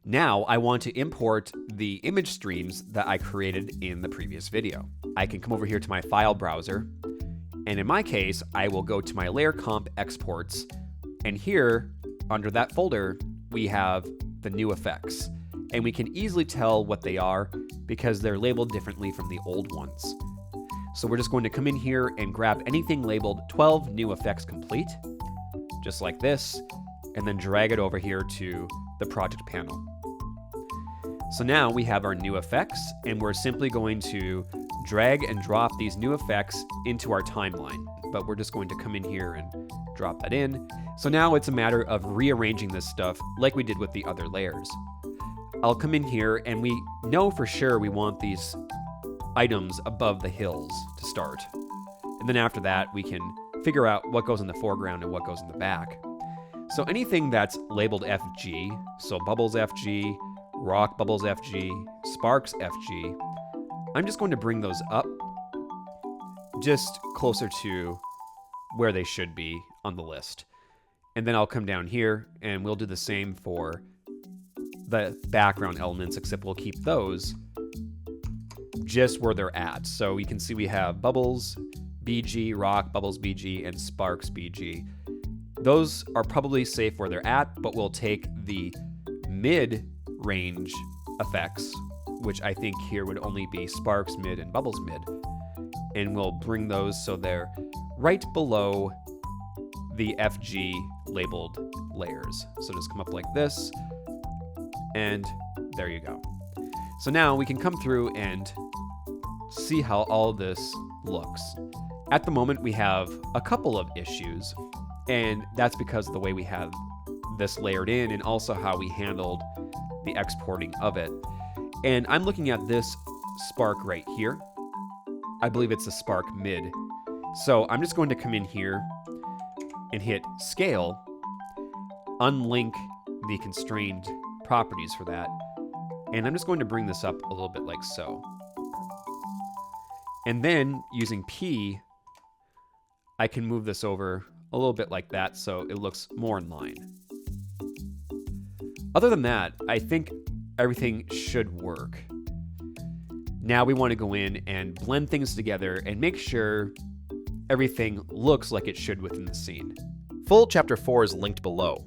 Now I want to import the image streams that I created in the previous video. I can come over here to my file browser, and in my case, I will go to my layer comp exports, and here, under that folder, we have the new effects. And we can easily tell what they are because they're labeled differently from the old ones. So we're just going to come in here and grab anything labeled 12 new effects complete, just like this, and then drag it over here to the project panel. So now we have our new effects, and we're simply going to drag and drop these new effects into our timeline. But we're just going to come in here and drop that in. So now it's a matter of rearranging this stuff like we did with the other layers. I'll come in here, and we know for sure we want these items above the hills to start. And then after that, we can figure out what goes in the foreground and what goes in the back. So anything that's labeled FG, so bubbles FG, rock bubbles FG, sparks FG, I'm just going to bring those up just closer to where they should be on the list. And then I'll come down here, and we'll do the same for the background elements, except we'll keep those just where they're at. So you can see we have bubbles BG, rock bubbles BG, and sparks BG. Those are probably safe where they're at, but we'll take the mid-range effects, which I think here would only be sparks mid and bubbles mid, and we'll bring those so they're right below the FG labeled layers. So just come up like this, and there you go. So now we can come through and see how all of this looks. At the moment, we have a couple of issues, and that's because of the way we have this layered in and also how we handled the exporting of it. And I'm looking at this spark right here. I believe it's a spark mid. So I'm just going to come in here and hit scale, unlink the constrained properties for that, and I'm just going to bring this up a little bit like so. And then using P, I can move this over a little bit like that so it looks more in line. Other than that, I think everything should work. Now we want to go in and blend things together and make sure everything looks like it should within the scene. Full Chapter 4 is linked below.